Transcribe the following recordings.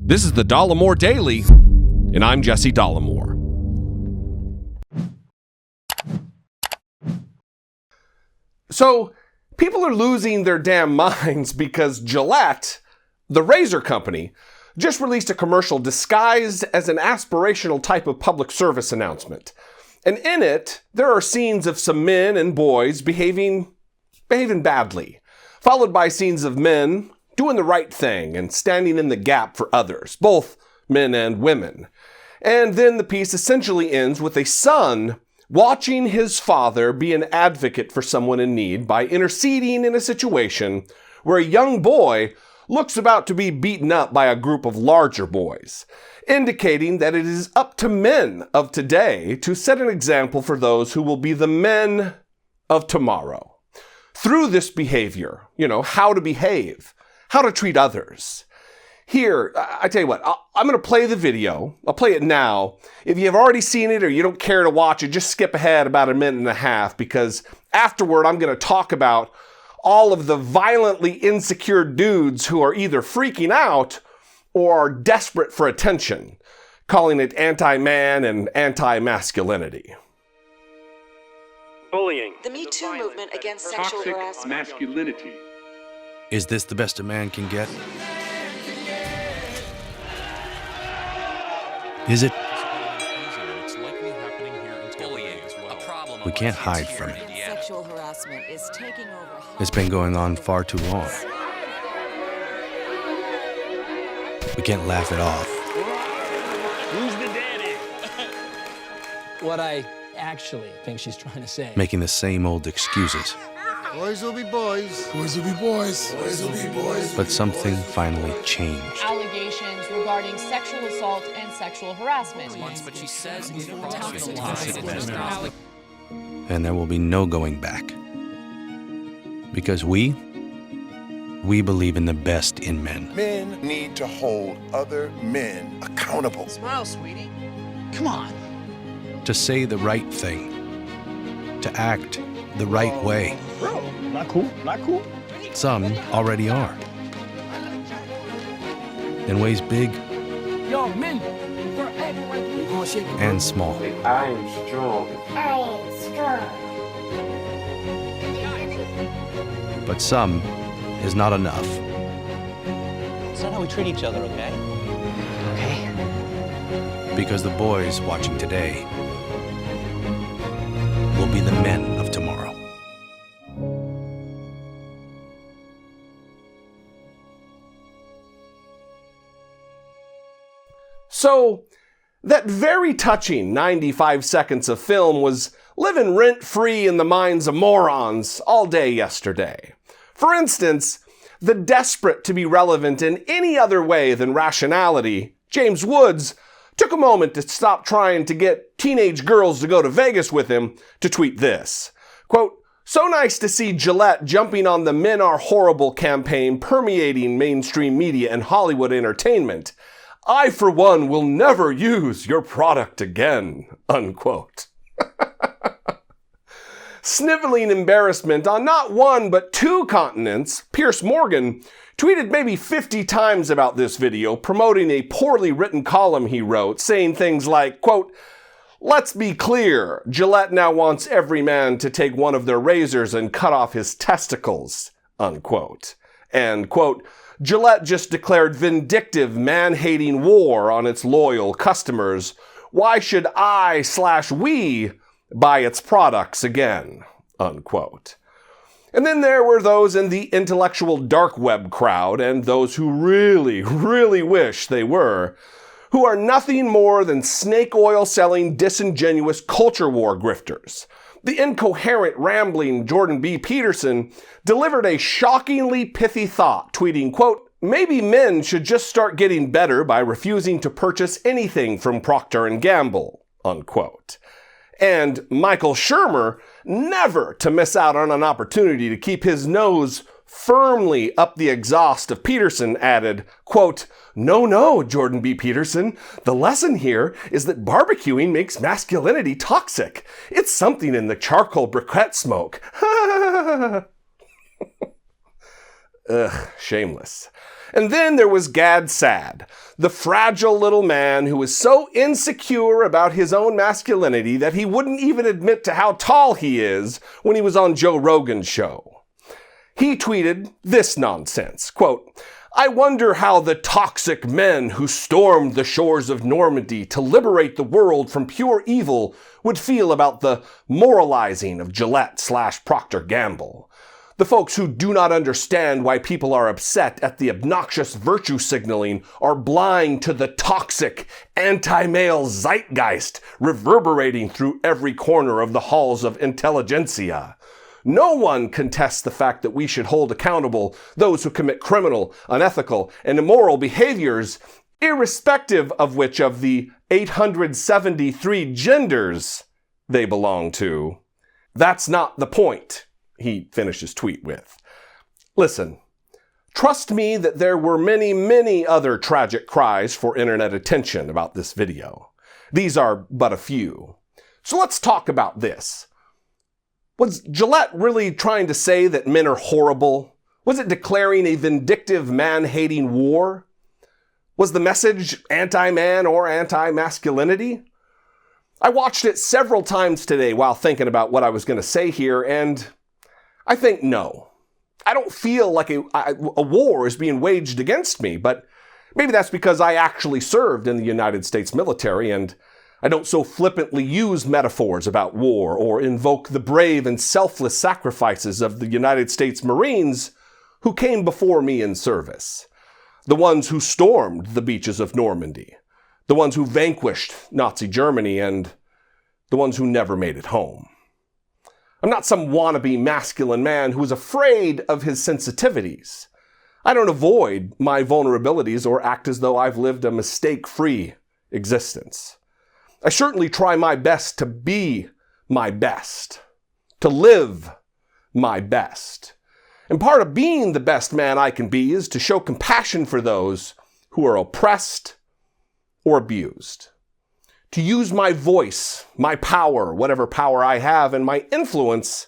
This is the Dollemore Daily, and I'm Jesse Dollemore. So, people are losing their damn minds because Gillette, the razor company, just released a commercial disguised as an aspirational type of public service announcement. And in it, there are scenes of some men and boys behaving badly, followed by scenes of men doing the right thing and standing in the gap for others, both men and women. And then the piece essentially ends with a son watching his father be an advocate for someone in need by interceding in a situation where a young boy looks about to be beaten up by a group of larger boys, indicating that it is up to men of today to set an example for those who will be the men of tomorrow. Through this behavior, how to behave, how to treat others. Here, I tell you what, I'm going to play the video. I'll play it now. If you've already seen it or you don't care to watch it, just skip ahead about a minute and a half, because afterward I'm going to talk about all of the violently insecure dudes who are either freaking out or are desperate for attention, calling it anti-man and anti-masculinity. Bullying. The Me Too movement against sexual harassment. Masculinity. Is this the best a man can get? Is it? We can't hide from it. Sexual harassment is taking over. It's been going on far too long. We can't laugh it off. Who's the daddy? What I actually think she's trying to say. Making the same old excuses. Boys will be boys. Boys will be boys. Boys will be boys. But something finally changed. Allegations regarding sexual assault and sexual harassment. But she says it's And there will be no going back. Because we believe in the best in men. Men need to hold other men accountable. Smile, sweetie. Come on. To say the right thing. To act the right way. Bro, not cool. Some already are. In ways big Yo, men. and small. I am strong. But some is not enough. It's not how we treat each other, okay? Okay. Because the boys watching today will be the men of tomorrow. So, that very touching 95 seconds of film was living rent-free in the minds of morons all day yesterday. For instance, the desperate to be relevant in any other way than rationality, James Woods took a moment to stop trying to get teenage girls to go to Vegas with him to tweet this. Quote, "So nice to see Gillette jumping on the Men Are Horrible campaign permeating mainstream media and Hollywood entertainment. I, for one, will never use your product again," unquote. Sniveling embarrassment on not one but two continents, Piers Morgan tweeted maybe 50 times about this video, promoting a poorly written column he wrote, saying things like, quote, "Let's be clear, Gillette now wants every man to take one of their razors and cut off his testicles," unquote. And, quote, "Gillette just declared vindictive, man-hating war on its loyal customers. Why should I/we buy its products again?" Unquote. And then there were those in the intellectual dark web crowd, and those who really, really wish they were, who are nothing more than snake oil-selling, disingenuous culture war grifters. The incoherent, rambling Jordan B. Peterson delivered a shockingly pithy thought, tweeting, quote, "Maybe men should just start getting better by refusing to purchase anything from Procter & Gamble," unquote. And Michael Shermer, never to miss out on an opportunity to keep his nose firmly up the exhaust of Peterson, added, quote, No, Jordan B. Peterson. The lesson here is that barbecuing makes masculinity toxic. It's something in the charcoal briquette smoke." Ugh, shameless. And then there was Gad Saad, the fragile little man who was so insecure about his own masculinity that he wouldn't even admit to how tall he is when he was on Joe Rogan's show. He tweeted this nonsense, quote, "I wonder how the toxic men who stormed the shores of Normandy to liberate the world from pure evil would feel about the moralizing of Gillette/Procter & Gamble. The folks who do not understand why people are upset at the obnoxious virtue signaling are blind to the toxic anti-male zeitgeist reverberating through every corner of the halls of intelligentsia. No one contests the fact that we should hold accountable those who commit criminal, unethical, and immoral behaviors, irrespective of which of the 873 genders they belong to. That's not the point," he finished his tweet with. Listen, trust me that there were many, many other tragic cries for internet attention about this video. These are but a few. So let's talk about this. Was Gillette really trying to say that men are horrible? Was it declaring a vindictive, man-hating war? Was the message anti-man or anti-masculinity? I watched it several times today while thinking about what I was going to say here, and I think no. I don't feel like a war is being waged against me, but maybe that's because I actually served in the United States military and I don't so flippantly use metaphors about war or invoke the brave and selfless sacrifices of the United States Marines who came before me in service. The ones who stormed the beaches of Normandy. The ones who vanquished Nazi Germany and the ones who never made it home. I'm not some wannabe masculine man who is afraid of his sensitivities. I don't avoid my vulnerabilities or act as though I've lived a mistake-free existence. I certainly try my best to be my best, to live my best. And part of being the best man I can be is to show compassion for those who are oppressed or abused. To use my voice, my power, whatever power I have, and my influence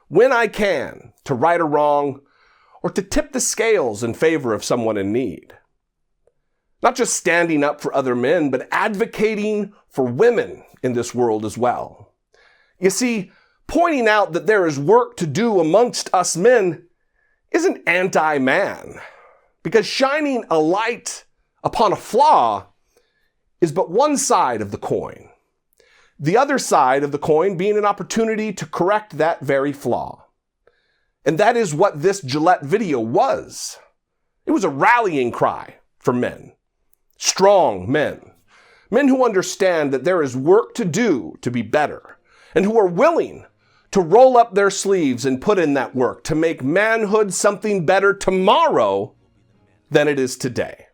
when I can to right a wrong or to tip the scales in favor of someone in need. Not just standing up for other men, but advocating for women in this world as well. You see, pointing out that there is work to do amongst us men isn't anti-man, because shining a light upon a flaw is but one side of the coin. The other side of the coin being an opportunity to correct that very flaw. And that is what this Gillette video was. It was a rallying cry for men. Strong men. Men who understand that there is work to do to be better, and who are willing to roll up their sleeves and put in that work to make manhood something better tomorrow than it is today.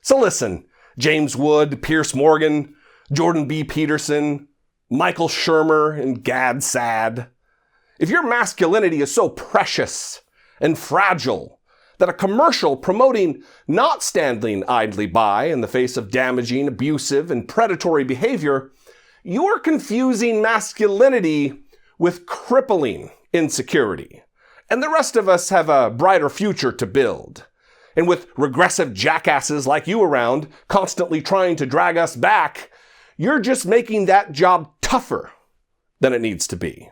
So listen, James Wood, Piers Morgan, Jordan B. Peterson, Michael Shermer, and Gad Saad. If your masculinity is so precious and fragile that a commercial promoting not standing idly by in the face of damaging, abusive, and predatory behavior, you're confusing masculinity with crippling insecurity. And the rest of us have a brighter future to build. And with regressive jackasses like you around, constantly trying to drag us back, you're just making that job tougher than it needs to be.